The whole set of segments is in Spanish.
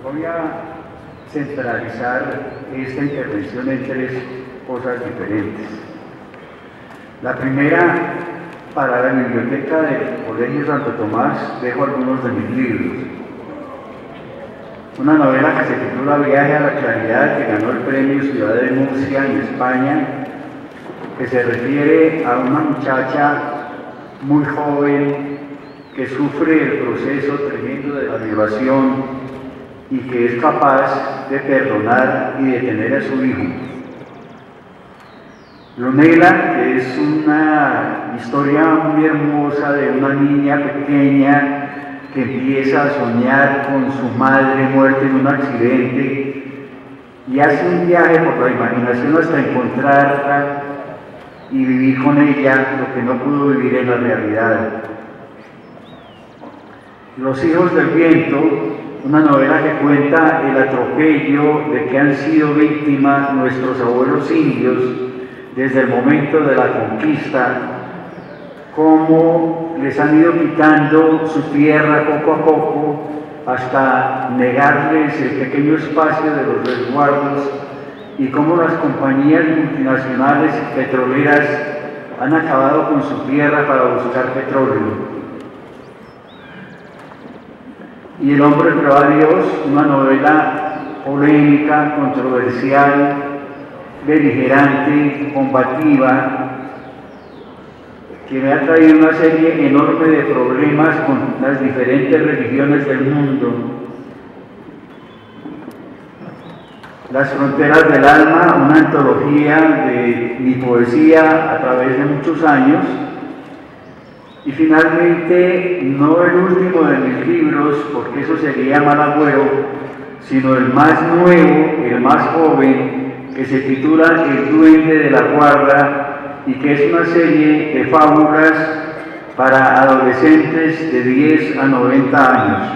Voy a centralizar esta intervención en tres cosas diferentes. La primera, para la biblioteca del Colegio Santo Tomás dejo algunos de mis libros. Una novela que se titula Viaje a la Claridad, que ganó el premio Ciudad de Murcia en España, que se refiere a una muchacha muy joven que sufre el proceso tremendo de la violación y que es capaz de perdonar y de tener a su hijo. Lunela, que es una historia muy hermosa de una niña pequeña que empieza a soñar con su madre muerta en un accidente y hace un viaje por la imaginación hasta encontrarla y vivir con ella lo que no pudo vivir en la realidad. Los hijos del viento, una novela que cuenta el atropello de que han sido víctimas nuestros abuelos indios desde el momento de la conquista, cómo les han ido quitando su tierra poco a poco hasta negarles el pequeño espacio de los resguardos y cómo las compañías multinacionales petroleras han acabado con su tierra para buscar petróleo. Y El hombre prueba a Dios, una novela polémica, controversial, beligerante, combativa, que me ha traído una serie enorme de problemas con las diferentes religiones del mundo. Las fronteras del alma, una antología de mi poesía a través de muchos años. Y finalmente, no el último de mis libros, porque eso sería mal agüero, sino el más nuevo, el más joven, que se titula El duende de la guarda, y que es una serie de fábulas para adolescentes de 10 a 90 años.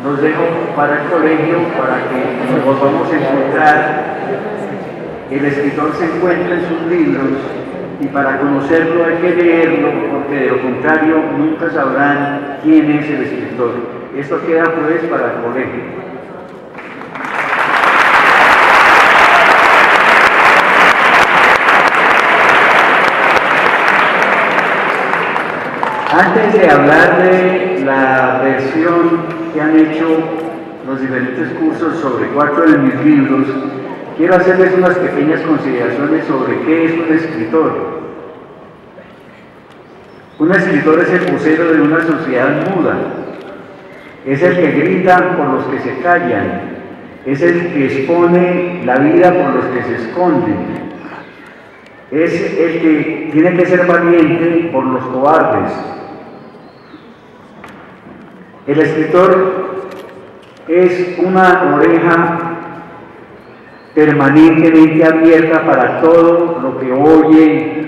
Los dejo para el colegio para que nos volvamos a encontrar. El escritor se encuentra en sus libros y para conocerlo hay que leerlo, porque de lo contrario nunca sabrán quién es el escritor. Esto queda pues para el colegio. Antes de hablar de la versión que han hecho los diferentes cursos sobre 4 de mis libros, quiero hacerles unas pequeñas consideraciones sobre qué es un escritor. Un escritor es el vocero de una sociedad muda, es el que grita por los que se callan, es el que expone la vida por los que se esconden, es el que tiene que ser valiente por los cobardes. El escritor es una oreja permanentemente abierta para todo lo que oye,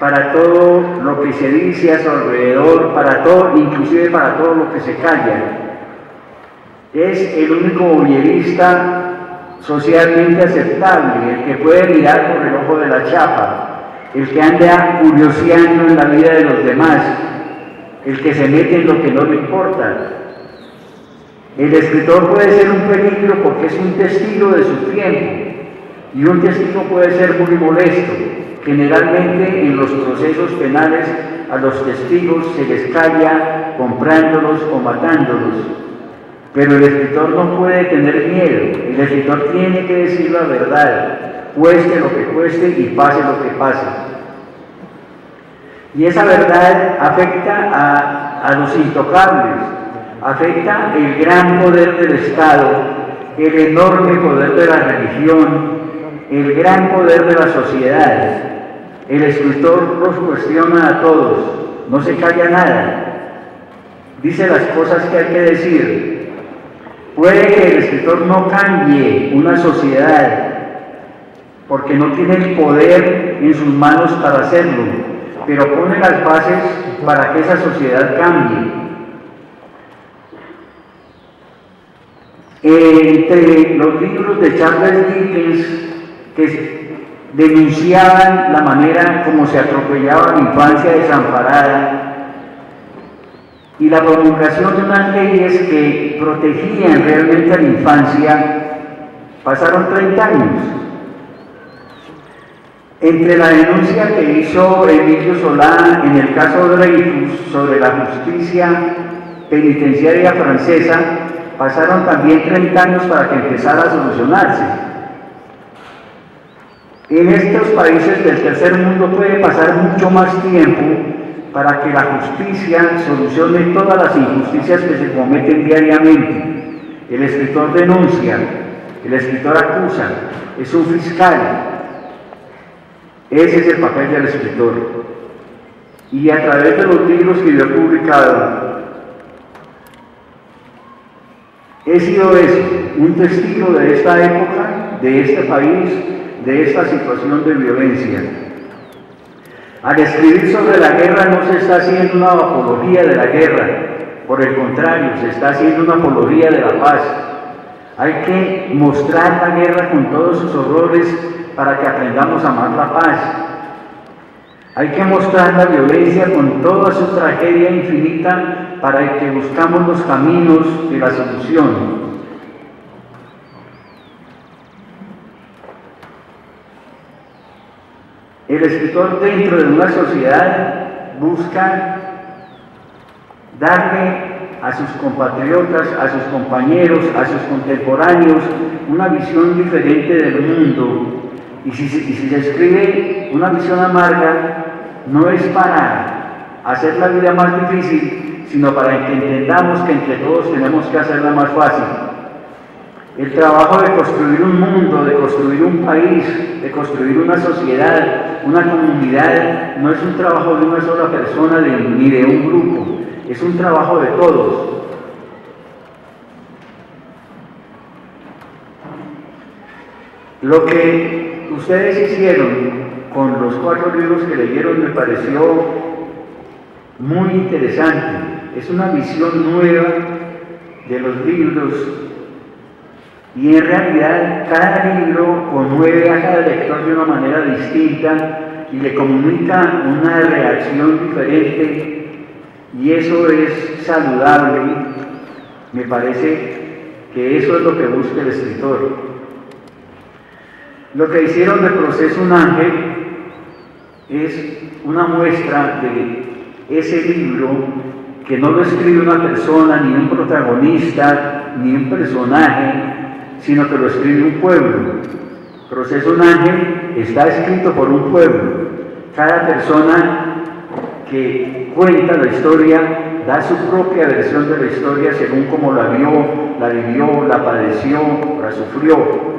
para todo lo que se dice a su alrededor, para todo, inclusive para todo lo que se calla. Es el único voyerista socialmente aceptable, el que puede mirar por el ojo de la chapa, el que anda curioseando en la vida de los demás, el que se mete en lo que no le importa. El escritor puede ser un peligro porque es un testigo de su tiempo, y un testigo puede ser muy molesto. Generalmente en los procesos penales a los testigos se les calla comprándolos o matándolos, pero el escritor no puede tener miedo. El escritor tiene que decir la verdad, cueste lo que cueste y pase lo que pase. Y esa verdad afecta a los intocables, afecta el gran poder del Estado, el enorme poder de la religión, el gran poder de la sociedad. El escritor los cuestiona a todos, no se calla nada, dice las cosas que hay que decir. Puede que el escritor no cambie una sociedad, porque no tiene el poder en sus manos para hacerlo, pero pone las bases para que esa sociedad cambie. Entre los libros de Charles Dickens, que denunciaban la manera como se atropellaba la infancia desamparada, y la promulgación de unas leyes que protegían realmente a la infancia, pasaron 30 años. Entre la denuncia que hizo Emilio Solá en el caso Dreyfus sobre la justicia penitenciaria francesa, pasaron también 30 años para que empezara a solucionarse. En estos países del tercer mundo puede pasar mucho más tiempo para que la justicia solucione todas las injusticias que se cometen diariamente. El escritor denuncia, el escritor acusa, es un fiscal. Ese es el papel del escritor. Y a través de los libros que yo he publicado, he sido eso, un testigo de esta época, de este país, de esta situación de violencia. Al escribir sobre la guerra no se está haciendo una apología de la guerra, por el contrario, se está haciendo una apología de la paz. Hay que mostrar la guerra con todos sus horrores para que aprendamos a amar la paz. Hay que mostrar la violencia con toda su tragedia infinita para que buscamos los caminos de la solución. El escritor dentro de una sociedad busca darle a sus compatriotas, a sus compañeros, a sus contemporáneos una visión diferente del mundo. Y si se escribe una visión amarga, no es para hacer la vida más difícil, sino para que entendamos que entre todos tenemos que hacerla más fácil. El trabajo de construir un mundo, de construir un país, de construir una sociedad, una comunidad, no es un trabajo de una sola persona ni de un grupo, es un trabajo de todos. Lo que ustedes hicieron con los 4 libros que leyeron me pareció muy interesante. Es una visión nueva de los libros y en realidad cada libro conmueve a cada lector de una manera distinta y le comunica una reacción diferente y eso es saludable. Me parece que eso es lo que busca el escritor. Lo que hicieron de Proceso un ángel es una muestra de ese libro que no lo escribe una persona, ni un protagonista, ni un personaje, sino que lo escribe un pueblo. Proceso un ángel está escrito por un pueblo. Cada persona que cuenta la historia da su propia versión de la historia según cómo la vio, la vivió, la padeció, la sufrió.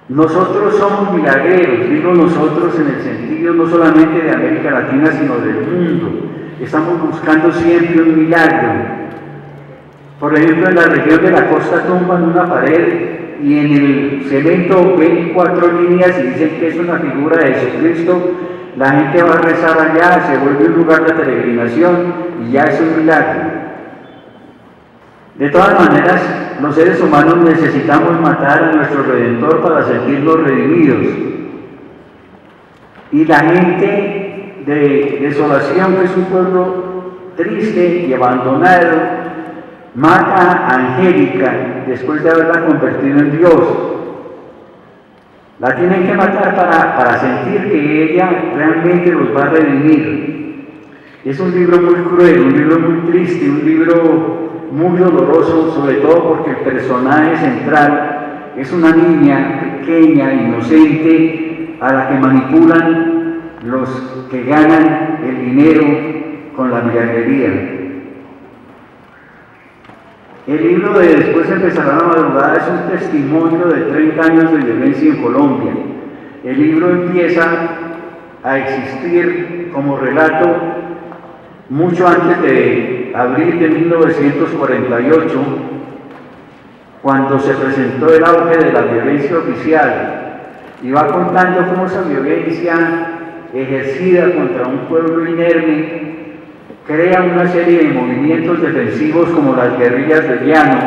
Nosotros somos milagreros, digo nosotros en el sentido no solamente de América Latina, sino del mundo. Estamos buscando siempre un milagro. Por ejemplo, en la región de la costa tumban una pared y en el cemento ven 4 líneas y dicen que es una figura de Jesucristo. La gente va a rezar allá, se vuelve un lugar de peregrinación y ya es un milagro. De todas maneras, los seres humanos necesitamos matar a nuestro Redentor para sentirnos redimidos. Y la gente de Desolación, que es un pueblo triste y abandonado, mata a Angélica después de haberla convertido en Dios. La tienen que matar para sentir que ella realmente los va a redimir. Es un libro muy cruel, un libro muy triste, un libro muy doloroso, sobre todo porque el personaje central es una niña pequeña, inocente, a la que manipulan los que ganan el dinero con la milagrería. El libro de Después empezará la madrugada es un testimonio de 30 años de violencia en Colombia. El libro empieza a existir como relato mucho antes de abril de 1948, cuando se presentó el auge de la violencia oficial, y va contando cómo esa violencia ejercida contra un pueblo inerme crea una serie de movimientos defensivos como las guerrillas de Llano,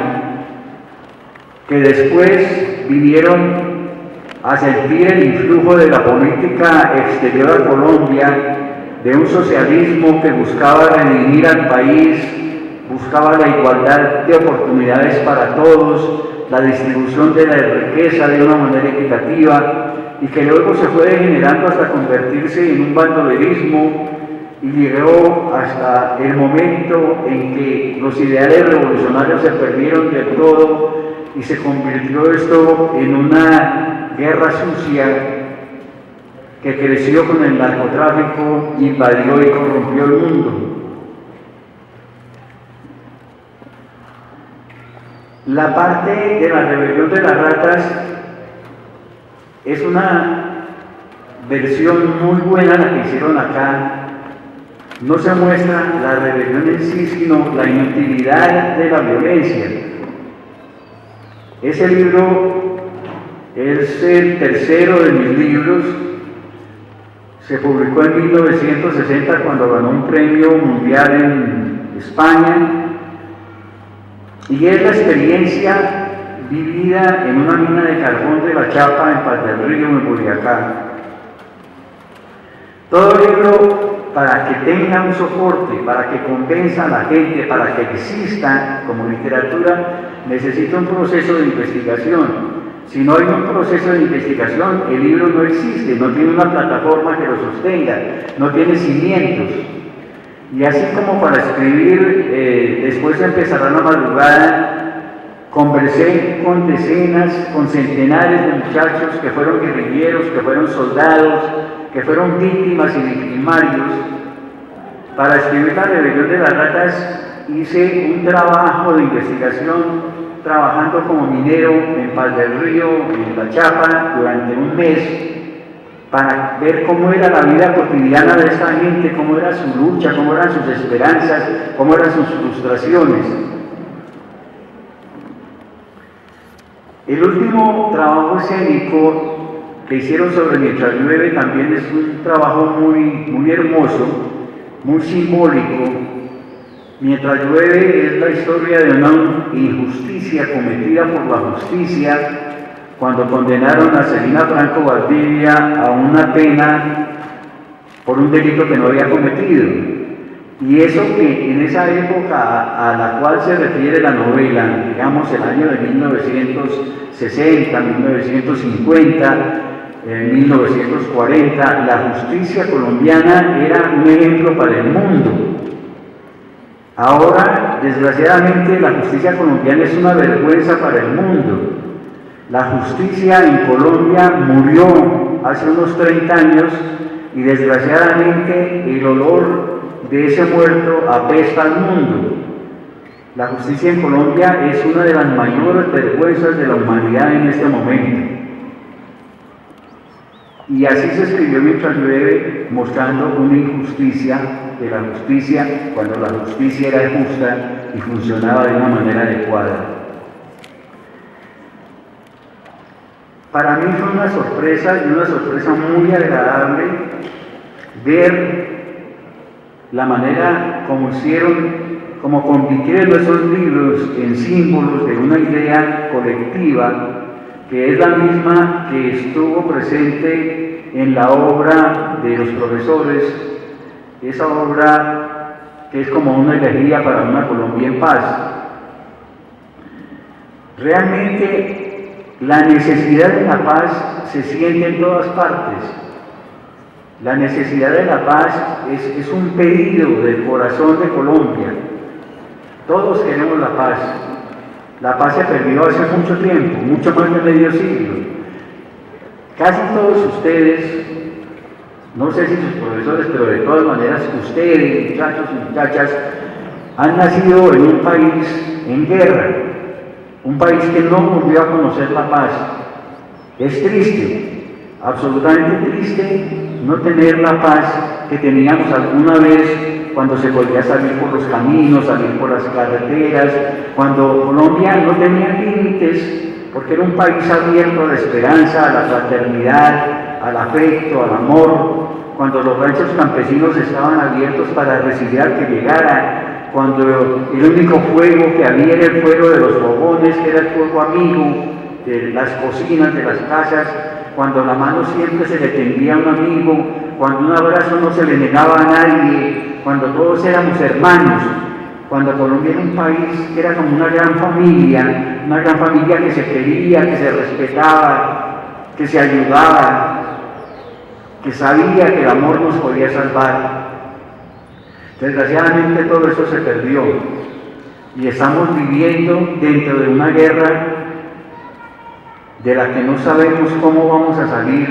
que después vinieron a sentir el influjo de la política exterior a Colombia de un socialismo que buscaba redimir al país, buscaba la igualdad de oportunidades para todos, la distribución de la riqueza de una manera equitativa, y que luego se fue degenerando hasta convertirse en un bandolerismo y llegó hasta el momento en que los ideales revolucionarios se perdieron del todo y se convirtió esto en una guerra sucia que creció con el narcotráfico, invadió y corrompió el mundo. La parte de la rebelión de las ratas es una versión muy buena la que hicieron acá. No se muestra la rebelión en sí, sino la inutilidad de la violencia. Ese libro es el tercero de mis libros. Se publicó en 1960 cuando ganó un premio mundial en España, y es la experiencia vivida en una mina de carbón de La Chapa, en Paz del Río, en Boyacá. Todo libro, para que tenga un soporte, para que convenza a la gente, para que exista como literatura, necesita un proceso de investigación. Si no hay un proceso de investigación, el libro no existe, no tiene una plataforma que lo sostenga, no tiene cimientos. Y así como para escribir, después de empezar a la madrugada, conversé con decenas, con centenares de muchachos que fueron guerrilleros, que fueron soldados, que fueron víctimas y victimarios. Para escribir La rebelión de las ratas hice un trabajo de investigación, trabajando como minero en Paz del Río, en La Chapa, durante un mes, para ver cómo era la vida cotidiana de esta gente, cómo era su lucha, cómo eran sus esperanzas, cómo eran sus frustraciones. El último trabajo escénico que hicieron sobre Mientras llueve también es un trabajo muy hermoso, muy simbólico. Mientras llueve es la historia de una injusticia cometida por la justicia cuando condenaron a Celina Franco Valdivia a una pena por un delito que no había cometido. Y eso que en esa época a la cual se refiere la novela, digamos el año de 1960, 1950, 1940, la justicia colombiana era un ejemplo para el mundo. Ahora, desgraciadamente, la justicia colombiana es una vergüenza para el mundo. La justicia en Colombia murió hace unos 30 años y desgraciadamente el olor de ese muerto apesta al mundo. La justicia en Colombia es una de las mayores vergüenzas de la humanidad en este momento. Y así se escribió Mientras llueve, mostrando una injusticia de la justicia cuando la justicia era justa y funcionaba de una manera adecuada. Para mí fue una sorpresa, y una sorpresa muy agradable, ver la manera como como convirtieron esos libros en símbolos de una idea colectiva, que es la misma que estuvo presente en la obra de los profesores, esa obra que es como una elegía para una Colombia en paz. Realmente la necesidad de la paz se siente en todas partes. La necesidad de la paz es un pedido del corazón de Colombia. Todos queremos la paz. La paz se perdió hace mucho tiempo, mucho más de medio siglo. Casi todos ustedes, no sé si sus profesores, pero de todas maneras ustedes, muchachos y muchachas, han nacido en un país en guerra, un país que no volvió a conocer la paz. Es triste, absolutamente triste, no tener la paz que teníamos alguna vez cuando se podía salir por los caminos, salir por las carreteras, cuando Colombia no tenía límites, porque era un país abierto a la esperanza, a la fraternidad, al afecto, al amor, cuando los ranchos campesinos estaban abiertos para recibir al que llegara, cuando el único fuego que había era el fuego de los fogones, que era el fuego amigo de las cocinas, de las casas, cuando la mano siempre se le tendía a un amigo, cuando un abrazo no se le negaba a nadie, cuando todos éramos hermanos, cuando Colombia era un país que era como una gran familia que se quería, que se respetaba, que se ayudaba, que sabía que el amor nos podía salvar. Desgraciadamente todo eso se perdió y estamos viviendo dentro de una guerra de la que no sabemos cómo vamos a salir.